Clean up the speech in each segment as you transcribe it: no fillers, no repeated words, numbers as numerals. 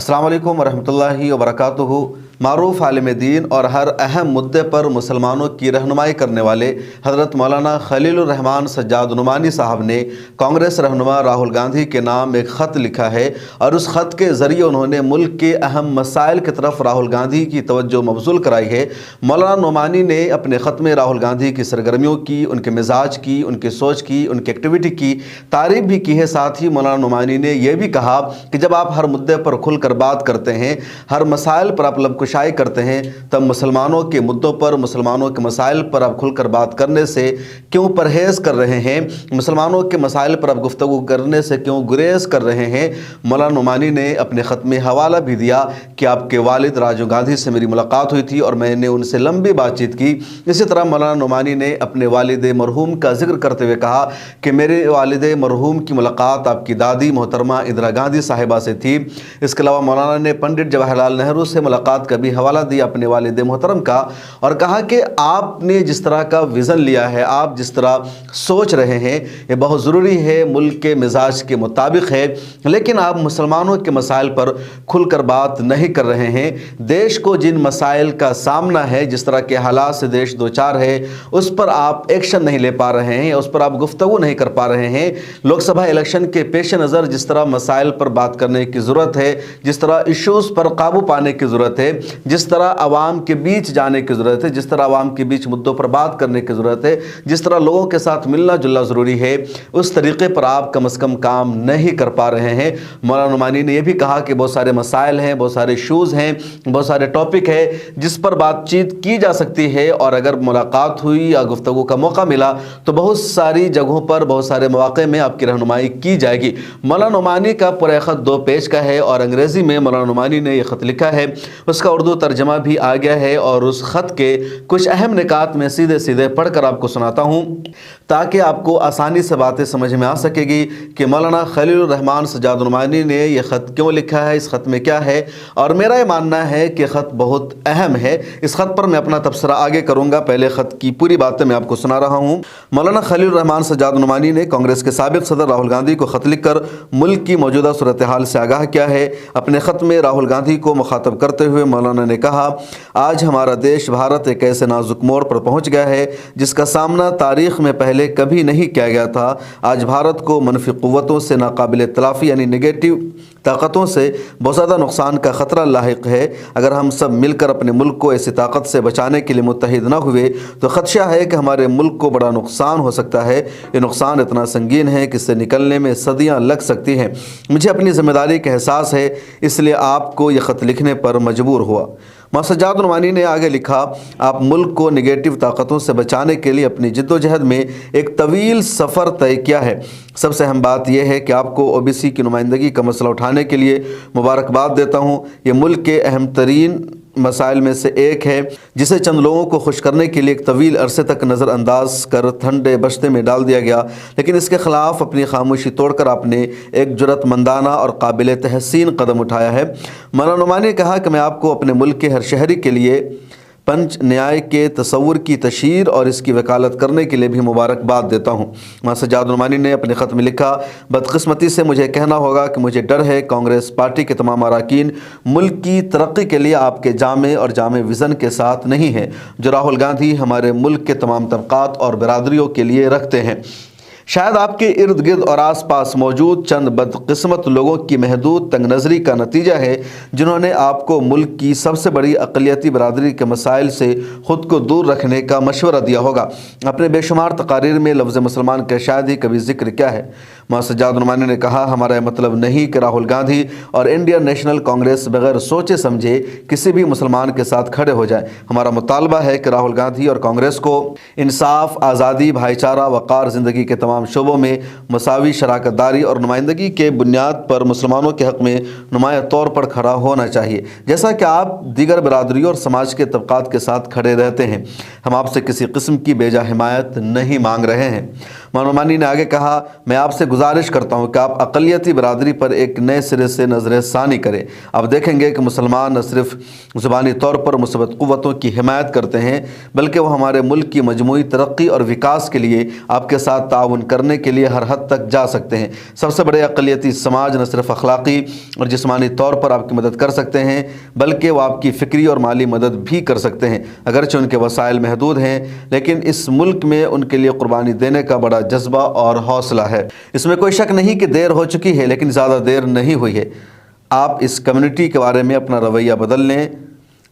अस्सलाम वालेकुम वरहमतुल्लाहि वबरकातुहू। मारूफ आलिम दीन और हर अहम मुद्दे पर मुसलमानों की रहनुमाई करने वाले हज़रत मौलाना खलीलुर रहमान सज्जाद नुमानी साहब ने कांग्रेस रहनुमा राहुल गांधी के नाम एक ख़त लिखा है और उस ख़त के ज़रिए उन्होंने मुल्क के अहम मसाइल की तरफ राहुल गांधी की तवज्जो मबज़ूल कराई है। मौलाना नुमानी ने अपने ख़त में राहुल गांधी की सरगर्मियों की, उनके मिजाज की, उनकी सोच की, उनकी एक्टिविटी की तारीफ़ भी की है। साथ ही मौलाना नुमानी ने यह भी कहा कि जब आप हर मुद्दे पर खुलकर बात करते हैं, हर मसाइल पर आप लबकुशाई करते हैं, तब मुसलमानों के मुद्दों पर, मुसलमानों के मसाइल पर आप खुलकर बात करने से क्यों परहेज़ कर रहे हैं, मुसलमानों के मसाइल पर आप गुफ्तगू करने से क्यों गुरेज कर रहे हैं। मौलाना नुमानी ने अपने ख़त में हवाला भी दिया कि आपके वालिद राजीव गांधी से मेरी मुलाकात हुई थी और मैंने उनसे लंबी बातचीत की। इसी तरह मौलाना नुमानी ने अपने वालिद मरहूम का जिक्र करते हुए कहा कि मेरे वालिद मरहूम की मुलाकात आपकी दादी मोहतरमा इंदिरा गांधी साहिबा से थी। इसके अलावा मौलाना ने पंडित जवाहरलाल नेहरू से मुलाकात का भी हवाला दिया अपने वालिद मोहतरम का और कहा कि आपने जिस तरह का विज़न लिया है, आप जिस तरह सोच रहे हैं, ये बहुत ज़रूरी है, मुल्क के मिजाज के मुताबिक है, लेकिन आप मुसलमानों के मसाइल पर खुलकर बात नहीं कर रहे हैं। देश को जिन मसाइल का सामना है, जिस तरह के हालात से देश दो चार है, उस पर आप एक्शन नहीं ले पा रहे हैं, उस पर आप गुफ्तगू नहीं कर पा रहे हैं। लोकसभा इलेक्शन के पेश नज़र जिस तरह मसाइल पर बात करने की ज़रूरत है, जिस तरह इश्यूज़ पर काबू पाने की ज़रूरत है, जिस तरह आवाम के बीच जाने की ज़रूरत है, जिस तरह आवाम के बीच मुद्दों पर बात करने की ज़रूरत है, जिस तरह लोगों के साथ मिलना जुलना ज़रूरी है, उस तरीक़े पर आप कम अज़ कम काम नहीं कर पा रहे हैं। मौलाना नुमानी ने यह भी कहा कि बहुत सारे मसाइल हैं, बहुत सारे इशूज़ हैं, बहुत सारे टॉपिक है जिस पर बातचीत की जा सकती है और अगर मुलाकात हुई या गुफ्तगू का मौका मिला तो बहुत सारी जगहों पर, बहुत सारे मौक़े में आपकी रहनुमाई की जाएगी। मौलाना नुमानी का पूरा ख़त 2 पेज का है और अंग्रेज़ी में मौलाना नुमानी ने यह ख़त लिखा है, उसका उर्दू तर्जमा भी आ गया है और उस ख़त के कुछ अहम निकात में सीधे सीधे पढ़कर आपको सुनाता हूँ ताकि आपको आसानी से बातें समझ में आ सकेगी कि मौलाना खलीलुर रहमान सज्जाद नुमानी ने यह ख़त क्यों लिखा है, इस ख़त में क्या है। और मेरा ये मानना है कि ख़त बहुत अहम है। इस ख़त पर मैं अपना तबसरा आगे करूँगा, पहले ख़त की पूरी बातें मैं आपको सुना रहा हूँ। मौलाना खलीलुर रहमान सज्जाद नुमानी ने कांग्रेस के साबिक़ सदर राहुल गांधी को ख़त लिखकर मुल्क की मौजूदा सूरत हाल से आगाह किया है। अपने ख़त में राहुल गांधी को मुखातब करते हुए मौलाना ने कहा, आज हमारा देश भारत एक ऐसे नाजुक मोड़ पर पहुँच गया है जिसका सामना तारीख़ में पहले कभी नहीं किया गया था। आज भारत को मनफी क़ुव्वतों से नाकाबिल तलाफ़ी यानी नेगेटिव ताकतों से बहुत ज़्यादा नुकसान का ख़तरा लाहिक है। अगर हम सब मिलकर अपने मुल्क को ऐसी ताकत से बचाने के लिए मुत्तहिद न हुए तो ख़दशा है कि हमारे मुल्क को बड़ा नुकसान हो सकता है। ये नुकसान इतना संगीन है कि इससे निकलने में सदियाँ लग सकती हैं। मुझे अपनी ज़िम्मेदारी का एहसास है, इसलिए आपको ये ख़त लिखने पर मजबूर हुआ। मौलाना सज्जाद नुमानी ने आगे लिखा, आप मुल्क को नेगेटिव ताकतों से बचाने के लिए अपनी जद्दोजहद में एक तवील सफ़र तय किया है। सबसे अहम बात यह है कि आपको ओबीसी की नुमाइंदगी का मसला उठाने के लिए मुबारकबाद देता हूँ। ये मुल्क के अहम तरीन मसाइल में से एक है जिसे चंद लोगों को खुश करने के लिए एक तवील अरसे तक नज़रअंदाज कर ठंडे बश्ते में डाल दिया गया, लेकिन इसके ख़िलाफ़ अपनी खामोशी तोड़कर आपने एक जुरतमंदाना और काबिल तहसीन कदम उठाया है। मौलाना नुमानी ने कहा कि मैं आपको अपने मुल्क के हर शहरी के लिए पंच न्याय के तस्वुर की तशहीर और इसकी वकालत करने के लिए भी मुबारकबाद देता हूँ। मौलाना सज्जाद नुमानी ने अपने ख़त में लिखा, बदकिस्मती से मुझे कहना होगा कि मुझे डर है कांग्रेस पार्टी के तमाम अरकान मुल्क की तरक्की के लिए आपके जामे और जामे विज़न के साथ नहीं है जो राहुल गांधी हमारे मुल्क के तमाम तबक़ात और बरादरियों के लिए रखते हैं। शायद आपके इर्द गिर्द और आस पास मौजूद चंद बदकिस्मत लोगों की महदूद तंग नज़री का नतीजा है जिन्होंने आपको मुल्क की सबसे बड़ी अक़लियती बरादरी के मसाइल से ख़ुद को दूर रखने का मशवरा दिया होगा। अपने बेशुमार तकारीर में लफ्ज़ मुसलमान का शायद ही कभी जिक्र क्या है। मौलाना सज्जाद नुमानी ने कहा, हमारा यह मतलब नहीं कि राहुल गांधी और इंडियन नेशनल कांग्रेस बगैर सोचे समझे किसी भी मुसलमान के साथ खड़े हो जाए। हमारा मुतालबा है कि राहुल गांधी और कांग्रेस को इंसाफ, आज़ादी, भाईचारा, वक़ार, ज़िंदगी के तमाम शोबों में मसावी शराकतदारी और नुमाइंदगी के बुनियाद पर मुसलमानों के हक़ में नुमाया तौर पर खड़ा होना चाहिए, जैसा कि आप दीगर बरादरियों और समाज के तबक़ात के साथ खड़े रहते हैं। हम आपसे किसी किस्म की बेजा हिमायत नहीं मांग रहे हैं। नुमानी ने आगे कहा, मैं आपसे गुजारिश करता हूँ कि आप अक़लियती बरादरी पर एक नए सिरे से नज़र सानी करें। आप देखेंगे कि मुसलमान न सिर्फ ज़ुबानी तौर पर मुस्बत क़ुव्वतों की हिमायत करते हैं, बल्कि वो हमारे मुल्क की मजमूई तरक्की और विकास के लिए आपके साथ ताउन करने के लिए हर हद तक जा सकते हैं। सबसे बड़े अक़लियती समाज न सिर्फ अखलाक़ी और जिस्मानी तौर पर आपकी मदद कर सकते हैं, बल्कि वो आपकी फ़िक्री और माली मदद भी कर सकते हैं। अगरचे उनके वसाइल महदूद हैं, लेकिन इस मुल्क में उनके लिए क़ुरबानी देने का बड़ा जज्बा और हौसला है। इसमें कोई शक नहीं कि देर हो चुकी है, लेकिन ज़्यादा देर नहीं हुई है। आप इस कम्युनिटी के बारे में अपना रवैया बदल लें।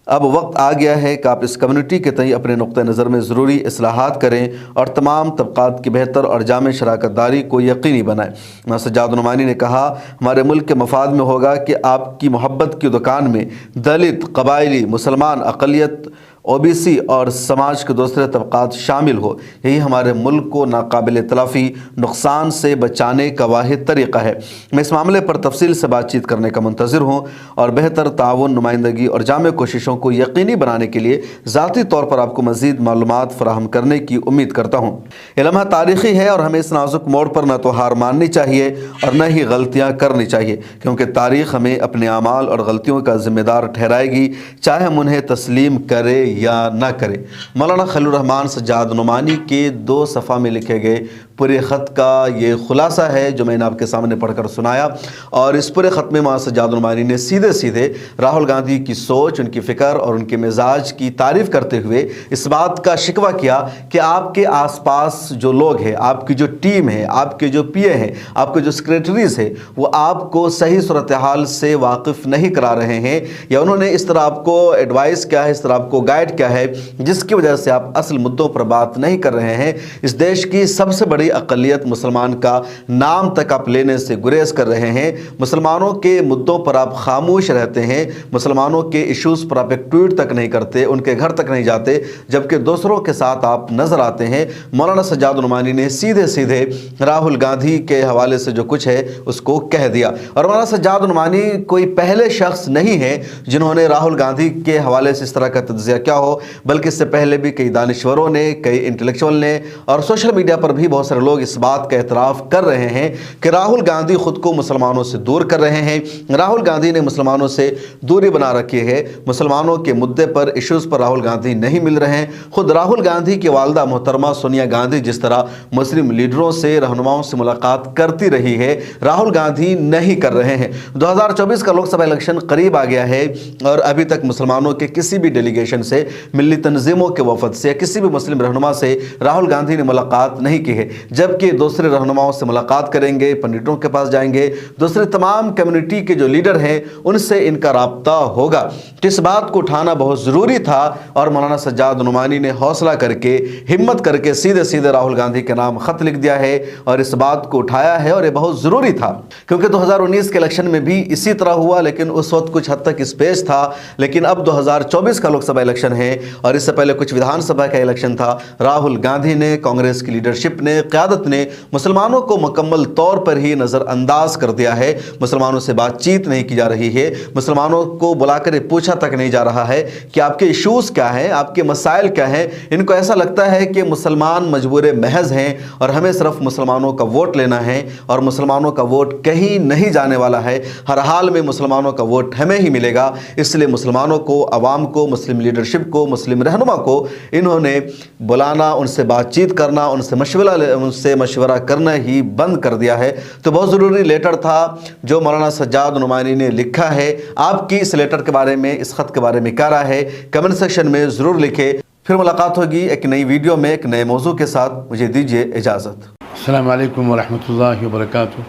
अब वक्त आ गया है कि आप इस कम्युनिटी के तई अपने नुक्ता नज़र में ज़रूरी इस्लाहात करें और तमाम तबक़ात की बेहतर और जामे शराकत दारी को यकीनी बनाएं। मौलाना सज्जाद नुमानी ने कहा, हमारे मुल्क के मफाद में होगा कि आपकी मोहब्बत की दुकान में दलित, कबायली, मुसलमान, अक़लियत, ओबीसी और समाज के दूसरे तबक़ात शामिल हो। यही हमारे मुल्क को नाकाबिल तलाफ़ी नुकसान से बचाने का वाहिद तरीक़ा है। मैं इस मामले पर तफसील से बातचीत करने का मुंतज़िर हूँ और बेहतर ताउन, नुमाइंदगी और जामे कोशिशों को यकीनी बनाने के लिए ज़ाती तौर पर आपको मज़ीद मालूमात फ़राहम करने की उम्मीद करता हूँ। ये लम्हा तारीख़ी है और हमें इस नाजुक मोड़ पर न तो हार माननी चाहिए और न ही गलतियाँ करनी चाहिए, क्योंकि तारीख़ हमें अपने अमाल और गलतियों का ज़िम्मेदार ठहराएगी, चाहे हम उन्हें तस्लीम करें या ना करें। मौलाना खलीलुर रहमान सज्जाद नुमानी के 2 सफ़ा में लिखे गए पूरे ख़त का ये ख़ुलासा है जो मैंने आपके सामने पढ़कर सुनाया। और इस पूरे ख़त में मौलाना सज्जाद नुमानी ने सीधे सीधे राहुल गांधी की सोच, उनकी फ़िक्र और उनके मिजाज की तारीफ़ करते हुए इस बात का शिकवा किया कि आपके आसपास जो लोग हैं, आपकी जो टीम है, आपके जो पीए हैं, आपके जो सेक्रेटरीज़ हैं, वो आपको सही सूरत हाल से वाकिफ़ नहीं करा रहे हैं, या उन्होंने इस तरह आपको एडवाइस किया है, इस तरह आपको गाइड किया है, जिसकी वजह से आप असल मुद्दों पर बात नहीं कर रहे हैं। इस देश की सबसे बड़ी अक़लियत मुसलमान का नाम तक आप लेने से गुरेज कर रहे हैं। मुसलमानों के मुद्दों पर आप खामोश रहते हैं, मुसलमानों के इश्यूज़ पर आप एक ट्वीट तक नहीं करते, उनके घर तक नहीं जाते, जबकि दूसरों के साथ आप नज़र आते हैं। मौलाना सज्जाद नुमानी ने सीधे सीधे राहुल गांधी के हवाले से जो कुछ है उसको कह दिया। और मौलाना सज्जाद नुमानी कोई पहले शख्स नहीं है जिन्होंने राहुल गांधी के हवाले से इस तरह का तज्ज़िया क्या हो, बल्कि इससे पहले भी कई दानिश्वरों ने, कई इंटेलेक्चुअल ने और सोशल मीडिया पर भी बहुत सारे लोग इस बात का एतराफ़ कर रहे हैं कि राहुल गांधी खुद को मुसलमानों से दूर कर रहे हैं। राहुल गांधी ने मुसलमानों से दूरी बना रखी है। मुसलमानों के मुद्दे पर, इश्यूज़ पर राहुल गांधी नहीं मिल रहे हैं। खुद राहुल गांधी की वालदा मोहतरमा सोनिया गांधी जिस तरह मुस्लिम लीडरों से, रहनुमाओं से मुलाकात करती रही है, राहुल गांधी नहीं कर रहे हैं। 2024 का लोकसभा इलेक्शन करीब आ गया है और अभी तक मुसलमानों के किसी भी डेलीगेशन से, मिली तंजीमों के वफद से, किसी भी मुस्लिम रहनुमा से राहुल गांधी ने मुलाकात नहीं की है। जबकि दूसरे रहनुमाओं से मुलाकात करेंगे, पंडितों के पास जाएंगे, दूसरे तमाम कम्युनिटी के जो लीडर हैं उनसे इनका राब्ता होगा। इस बात को उठाना बहुत ज़रूरी था और मौलाना सज्जाद नुमानी ने हौसला करके, हिम्मत करके सीधे सीधे राहुल गांधी के नाम ख़त लिख दिया है और इस बात को उठाया है। और ये बहुत ज़रूरी था, क्योंकि 2019 के इलेक्शन में भी इसी तरह हुआ, लेकिन उस वक्त कुछ हद तक स्पेस था। लेकिन अब 2024 का लोकसभा इलेक्शन है और इससे पहले कुछ विधानसभा का इलेक्शन था। राहुल गांधी ने, कांग्रेस की लीडरशिप ने, क़यादत ने मुसलमानों को मुकम्मल तौर पर ही नज़रअंदाज कर दिया है। मुसलमानों से बातचीत नहीं की जा रही है, मुसलमानों को बुलाकर पूछा तक नहीं जा रहा है कि आपके इश्यूज़ क्या हैं, आपके मसाइल क्या हैं। इनको ऐसा लगता है कि मुसलमान मजबूर महज हैं और हमें सिर्फ मुसलमानों का वोट लेना है और मुसलमानों का वोट कहीं नहीं जाने वाला है। हर हाल में मुसलमानों का वोट हमें ही मिलेगा। इसलिए मुसलमानों को, अवाम को, मुस्लिम लीडरशिप को, मुस्लिम रहनुमा को इन्होंने बुलाना, उनसे बातचीत करना, उनसे मशवरा करना ही बंद कर दिया है। तो बहुत ज़रूरी लेटर था जो मौलाना सज्जाद नुमानी ने लिखा है। आपकी इस लेटर के बारे में, इस ख़त के बारे में क्या राय है, कमेंट सेक्शन में ज़रूर लिखें। फिर मुलाकात होगी एक नई वीडियो में, एक नए मौजू के साथ। मुझे दीजिए इजाज़त। अस्सलामु अलैकुम वरहमतुल्लाहि वबरकातुहू।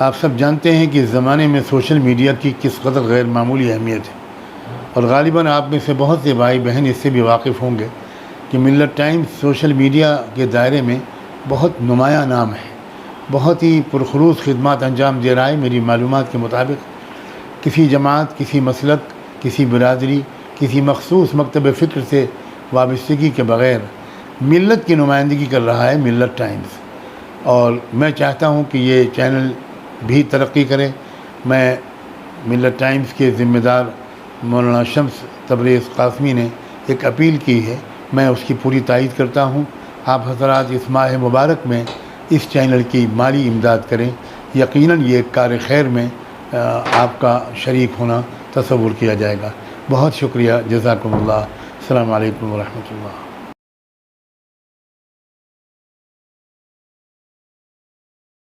आप सब जानते हैं कि इस ज़माने में सोशल मीडिया की किस कदर गैर मामूली अहमियत है और ग़ालिबन आप में से बहुत से भाई बहन इससे भी वाकिफ़ होंगे कि मिल्लत टाइम्स सोशल मीडिया के दायरे में बहुत नुमाया नाम है, बहुत ही पुरखुलूस खिदमत अंजाम दे रहा है। मेरी मालूमात के मुताबिक किसी जमात, किसी मसलक, किसी बिरादरी, किसी मखसूस मकतब फ़िक्र से वाबस्तगी के बग़ैर मिल्लत की नुमाइंदगी कर रहा है मिल्लत टाइम्स। और मैं चाहता हूँ कि ये चैनल भी तरक्की करे। मैं मिल्लत टाइम्स के ज़िम्मेदार मौलाना शम्स तबरेज़ कासमी ने एक अपील की है, मैं उसकी पूरी तायीद करता हूँ। आप हज़रात इस माह मुबारक में اس چینل کی مالی امداد کریں. یقیناً یہ کار خیر میں آپ کا شریک ہونا تصور کیا جائے گا. بہت شکریہ. جزاکم اللہ. السلام علیکم ورحمۃ اللہ.